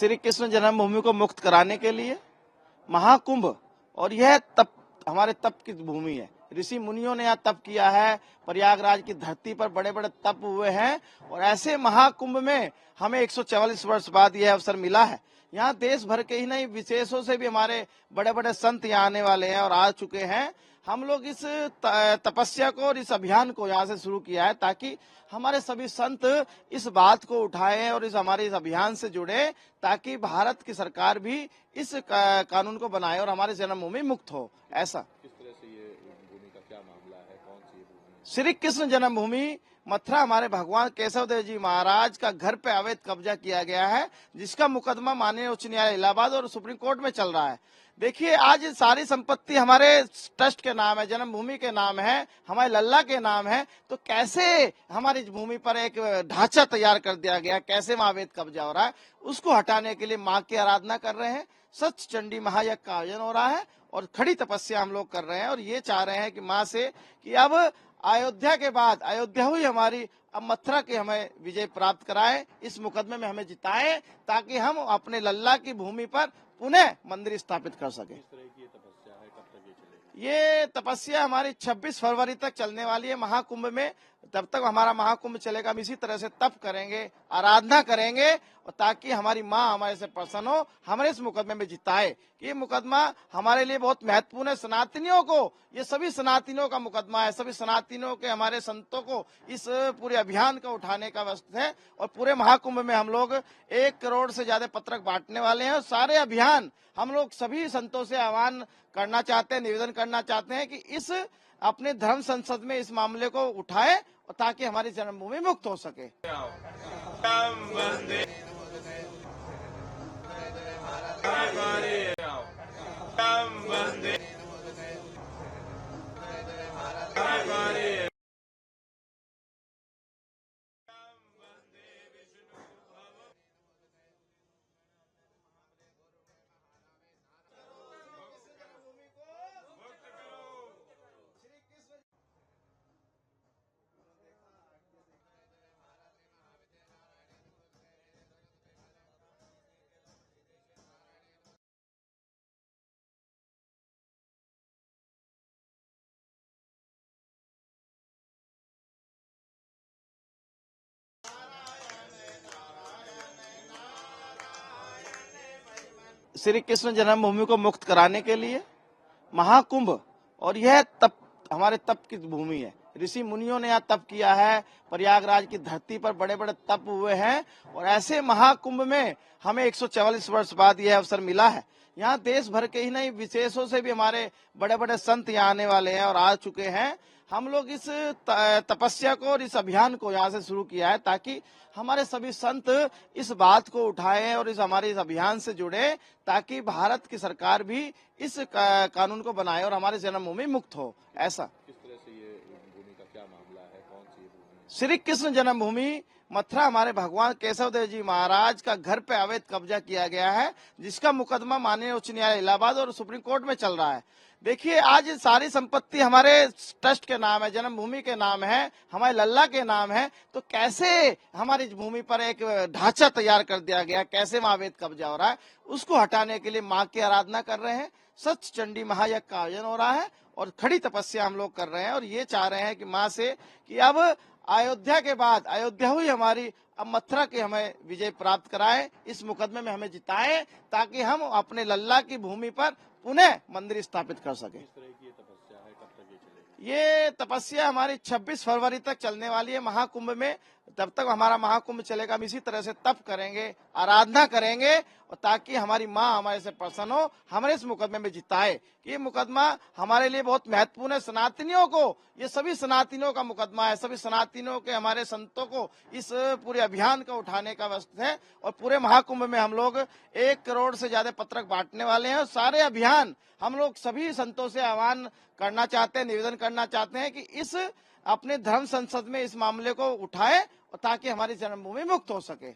श्री कृष्ण जन्मभूमि को मुक्त कराने के लिए महाकुंभ, और यह तप हमारे तप की भूमि है। ऋषि मुनियों ने यहाँ तप किया है, प्रयागराज की धरती पर बड़े बड़े तप हुए हैं, और ऐसे महाकुंभ में हमें 144 वर्ष बाद यह अवसर मिला है। यहाँ देश भर के ही नहीं, विदेशों से भी हमारे बड़े बड़े संत यहाँ आने वाले हैं और आ चुके हैं। हम लोग इस तपस्या को और इस अभियान को यहाँ से शुरू किया है ताकि हमारे सभी संत इस बात को उठाएं और हमारे इस अभियान से जुड़े, ताकि भारत की सरकार भी इस कानून को बनाए और हमारी जन्मभूमि मुक्त हो। ऐसा किस तरह से ये भूमि का क्या मामला है, कौन सी भूमि? श्री कृष्ण जन्मभूमि मथुरा हमारे भगवान केशव देव जी महाराज का घर पे अवैध कब्जा किया गया है, जिसका मुकदमा माननीय उच्च न्यायालय इलाहाबाद और सुप्रीम कोर्ट में चल रहा है। देखिए, आज सारी संपत्ति हमारे ट्रस्ट के नाम है, जन्मभूमि के नाम है, हमारे लल्ला के नाम है, तो कैसे हमारी भूमि पर एक ढांचा तैयार कर दिया गया, कैसे वहां अवैध कब्जा हो रहा है, उसको हटाने के लिए माँ की आराधना कर रहे हैं। सच चंडी महायज्ञ का आयोजन हो रहा है और खड़ी तपस्या हम लोग कर रहे हैं, और ये चाह रहे हैं कि माँ से कि अब अयोध्या के बाद अयोध्या हुई हमारी, अब मथुरा की हमें विजय प्राप्त कराए, इस मुकदमे में हमें जिताएं, ताकि हम अपने लल्ला की भूमि पर पुनः मंदिर स्थापित कर सके। किस तरह की ये तपस्या है, कब तक ये चलेगी? ये तपस्या हमारी 26 फरवरी तक चलने वाली है महाकुंभ में। तब तक हमारा महाकुंभ चलेगा, हम इसी तरह से तप करेंगे, आराधना करेंगे, और ताकि हमारी माँ हमारे से प्रसन्न हो, हमारे इस मुकदमे में जिताए। ये मुकदमा हमारे लिए बहुत महत्वपूर्ण है। सनातनियों को, ये सभी सनातनियों का मुकदमा है, सभी सनातनियों के, हमारे संतों को इस पूरे अभियान का उठाने का वक्त है। और पूरे महाकुंभ में हम लोग 1 करोड़ से ज्यादा पत्रक बांटने वाले हैं, और सारे अभियान हम लोग सभी संतों से आह्वान करना चाहते हैं, निवेदन करना चाहते हैं कि इस अपने धर्म संसद में इस मामले को उठाए, और ताकि हमारी जन्मभूमि मुक्त हो सके। श्री कृष्ण जन्मभूमि को मुक्त कराने के लिए महाकुंभ, और यह तप हमारे तप की भूमि है। ऋषि मुनियों ने यहाँ तप किया है, प्रयागराज की धरती पर बड़े बड़े तप हुए हैं, और ऐसे महाकुंभ में हमें 144 वर्ष बाद यह अवसर मिला है। यहाँ देश भर के ही नहीं, विदेशों से भी हमारे बड़े बड़े संत यहाँ आने वाले हैं और आ चुके हैं। हम लोग इस तपस्या को और इस अभियान को यहाँ से शुरू किया है ताकि हमारे सभी संत इस बात को उठाएं और हमारे इस अभियान से जुड़े, ताकि भारत की सरकार भी इस कानून को बनाए और हमारी जन्मभूमि मुक्त हो। ऐसा किस तरह से ये भूमि का क्या मामला है, कौन सी भूमि? श्री कृष्ण जन्मभूमि मथुरा हमारे भगवान केशव देव जी महाराज का घर पे अवैध कब्जा किया गया है, जिसका मुकदमा माननीय उच्च न्यायालय इलाहाबाद और सुप्रीम कोर्ट में चल रहा है। देखिए, आज सारी संपत्ति हमारे ट्रस्ट के नाम है, जन्मभूमि के नाम है, हमारे लल्ला के नाम है, तो कैसे हमारी भूमि पर एक ढांचा तैयार कर दिया गया, कैसे वहां अवैध कब्जा हो रहा है, उसको हटाने के लिए माँ की आराधना कर रहे हैं। सच चंडी महायज्ञ का आयोजन हो रहा है और खड़ी तपस्या हम लोग कर रहे हैं, और ये चाह रहे हैं कि माँ से कि अब अयोध्या के बाद अयोध्या हुई हमारी, अब मथुरा की हमें विजय प्राप्त कराए, इस मुकदमे में हमें जिताएं, ताकि हम अपने लल्ला की भूमि पर पुनः मंदिर स्थापित कर सके। किस तरह की ये तपस्या है, कब तक ये चलेगी? ये तपस्या हमारी 26 फरवरी तक चलने वाली है महाकुंभ में। तब तक हमारा महाकुंभ चलेगा, हम इसी तरह से तप करेंगे, आराधना करेंगे, और ताकि हमारी माँ हमारे से प्रसन्न हो, हमारे इस मुकदमे में जिताए। ये मुकदमा हमारे लिए बहुत महत्वपूर्ण है। सनातनियों को, ये सभी सनातनियों का मुकदमा है, सभी सनातनियों के, हमारे संतों को इस पूरे अभियान का उठाने का वक्त है। और पूरे महाकुंभ में हम लोग 1 करोड़ से ज्यादा पत्रक बांटने वाले हैं, और सारे अभियान हम लोग सभी संतों से आह्वान करना चाहते हैं, निवेदन करना चाहते हैं कि इस अपने धर्म संसद में इस मामले को उठाए, और ताकि हमारी जन्मभूमि मुक्त हो सके।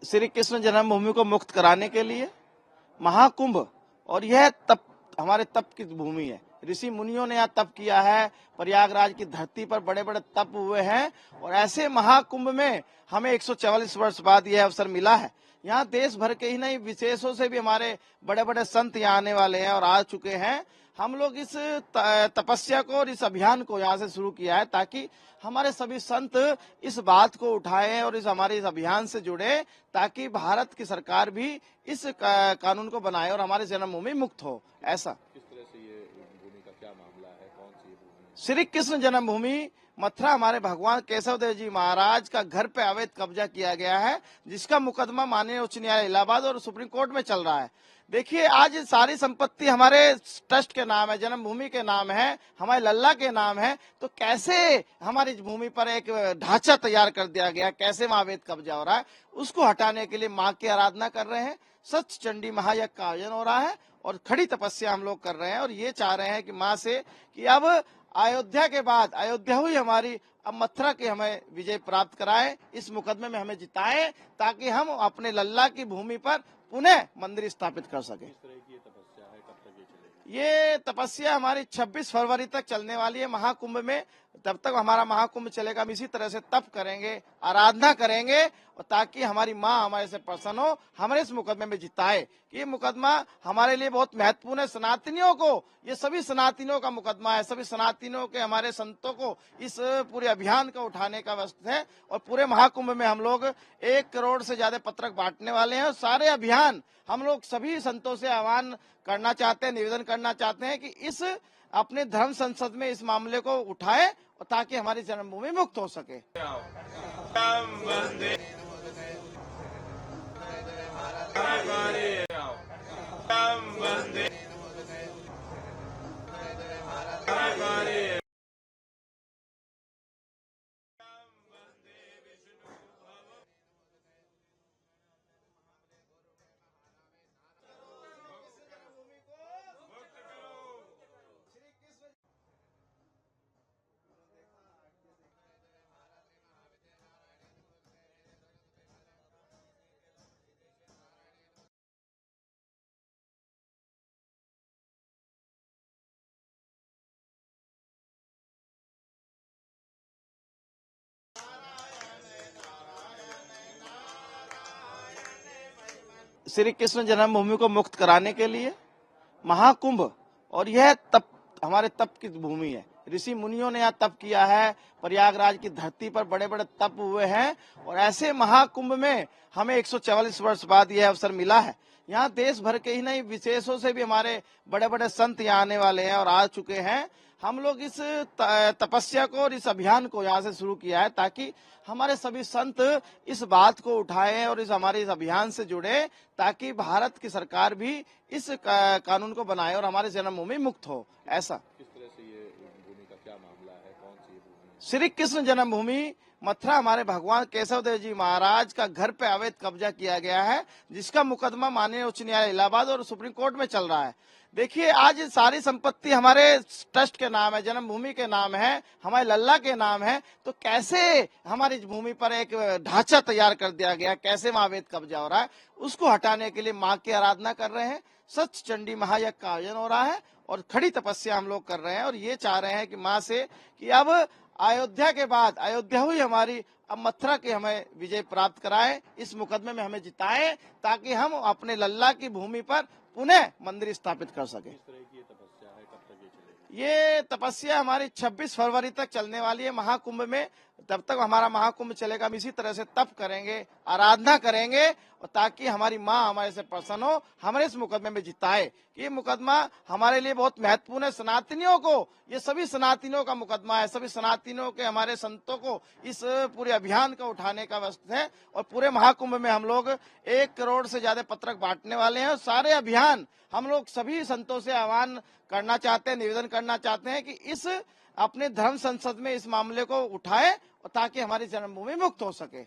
श्री कृष्ण जन्मभूमि को मुक्त कराने के लिए महाकुंभ, और यह तप हमारे तप की भूमि है। ऋषि मुनियों ने यहाँ तप किया है, प्रयागराज की धरती पर बड़े बड़े तप हुए हैं, और ऐसे महाकुंभ में हमें 144 वर्ष बाद यह अवसर मिला है। यहाँ देश भर के ही नहीं, विदेशों से भी हमारे बड़े बड़े संत यहाँ आने वाले हैं और आ चुके हैं। हम लोग इस तपस्या को और इस अभियान को यहाँ से शुरू किया है ताकि हमारे सभी संत इस बात को उठाएं और इस हमारे इस अभियान से जुड़े, ताकि भारत की सरकार भी इस कानून को बनाए और हमारे जन्मभूमि मुक्त हो। ऐसा किस तरह से ये भूमि का क्या मामला है, कौन सी ये भूमि है? श्री कृष्ण जन्मभूमि मथुरा हमारे भगवान केशव देव जी महाराज का घर पे अवैध कब्जा किया गया है, जिसका मुकदमा माननीय उच्च न्यायालय इलाहाबाद और सुप्रीम कोर्ट में चल रहा है। देखिए, आज सारी संपत्ति हमारे ट्रस्ट के नाम है, जन्मभूमि के नाम है, हमारे लल्ला के नाम है, तो कैसे हमारी भूमि पर एक ढांचा तैयार कर दिया गया, कैसे वहां अवैध कब्जा हो रहा है, उसको हटाने के लिए माँ की आराधना कर रहे हैं। सच चंडी महायज्ञ का आयोजन हो रहा है और खड़ी तपस्या हम लोग कर रहे हैं, और ये चाह रहे हैं कि माँ से कि अब अयोध्या के बाद, अयोध्या हुई हमारी, अब मथुरा की हमें विजय प्राप्त कराए, इस मुकदमे में हमें जिताए, ताकि हम अपने लल्ला की भूमि पर पुनः मंदिर स्थापित कर सके। किस तरह की ये तपस्या है, कब तक ये चलेगी? ये तपस्या हमारी 26 फरवरी तक चलने वाली है महाकुंभ में। तब तक हमारा महाकुंभ चलेगा, हम इसी तरह से तप करेंगे, आराधना करेंगे, और ताकि हमारी माँ हमारे से प्रसन्न हो, हमारे इस मुकदमे में जिताए। ये मुकदमा हमारे लिए बहुत महत्वपूर्ण है। सनातनियों को, ये सभी सनातनियों का मुकदमा है, सभी सनातनियों के, हमारे संतों को इस पूरे अभियान का उठाने का वक्त है। और पूरे महाकुंभ में हम लोग 1 करोड़ से ज्यादा पत्रक बांटने वाले हैं, और सारे अभियान हम लोग सभी संतों से आह्वान करना चाहते हैं, निवेदन करना चाहते हैं कि इस अपने धर्म संसद में इस मामले को उठाए, और ताकि हमारी जन्मभूमि मुक्त हो सके। श्री कृष्ण जन्मभूमि को मुक्त कराने के लिए महाकुंभ, और यह तप हमारे तप की भूमि है। ऋषि मुनियों ने यहाँ तप किया है, प्रयागराज की धरती पर बड़े बड़े तप हुए हैं, और ऐसे महाकुंभ में हमें 144 वर्ष बाद यह अवसर मिला है। यहाँ देश भर के ही नहीं, विदेशों से भी हमारे बड़े बड़े संत यहाँ आने वाले हैं और आ चुके हैं। हम लोग इस तपस्या को और इस अभियान को यहाँ से शुरू किया है ताकि हमारे सभी संत इस बात को उठाएं और इस हमारे इस अभियान से जुड़े, ताकि भारत की सरकार भी इस कानून को बनाए और हमारे जन्मभूमि मुक्त हो। ऐसा किस तरह से ये भूमि का क्या मामला है, कौन सी ये भूमि है? श्री कृष्ण जन्मभूमि मथुरा हमारे भगवान केशव देव जी महाराज का घर पे अवैध कब्जा किया गया है, जिसका मुकदमा माननीय उच्च न्यायालय इलाहाबाद और सुप्रीम कोर्ट में चल रहा है। देखिए, आज सारी संपत्ति हमारे ट्रस्ट के नाम है, जन्मभूमि के नाम है, हमारे लल्ला के नाम है, तो कैसे हमारी भूमि पर एक ढांचा तैयार कर दिया गया, कैसे वहां अवैध कब्जा हो रहा है, उसको हटाने के लिए माँ की आराधना कर रहे हैं। सच चंडी महायज्ञ का आयोजन हो रहा है और खड़ी तपस्या हम लोग कर रहे हैं, और ये चाह रहे हैं कि माँ से कि अब अयोध्या के बाद, अयोध्या हुई हमारी, अब मथुरा की हमें विजय प्राप्त कराए, इस मुकदमे में हमें जिताए, ताकि हम अपने लल्ला की भूमि पर पुनः मंदिर स्थापित कर सके। किस तरह की ये तपस्या है, कब तक ये चलेगी? ये तपस्या हमारी 26 फरवरी तक चलने वाली है महाकुंभ में। तब तक हमारा महाकुंभ चलेगा, हम इसी तरह से तप करेंगे, आराधना करेंगे, और ताकि हमारी माँ हमारे से प्रसन्न हो, हमारे इस मुकदमे में जिताए। ये मुकदमा हमारे लिए बहुत महत्वपूर्ण है। सनातनियों को, ये सभी सनातनियों का मुकदमा है, सभी सनातनियों के, हमारे संतों को इस पूरे अभियान का उठाने का वक्त है। और पूरे महाकुंभ में हम लोग 1 करोड़ से ज्यादा पत्रक बांटने वाले हैं, और सारे अभियान हम लोग सभी संतों से आह्वान करना चाहते हैं, निवेदन करना चाहते हैं कि इस अपने धर्म संसद में इस मामले को उठाए, और ताकि हमारी जन्मभूमि मुक्त हो सके।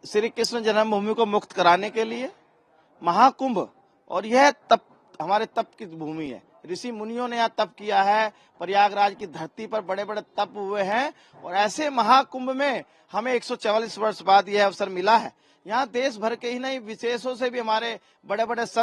श्री कृष्ण जन्मभूमि को मुक्त कराने के लिए महाकुंभ, और यह तप, हमारे तप की भूमि है। ऋषि मुनियों ने यहाँ तप किया है, प्रयागराज की धरती पर बड़े बड़े तप हुए हैं, और ऐसे महाकुंभ में हमें 144 वर्ष बाद यह अवसर मिला है। यहाँ देश भर के ही नहीं, विदेशों से भी हमारे बड़े बड़े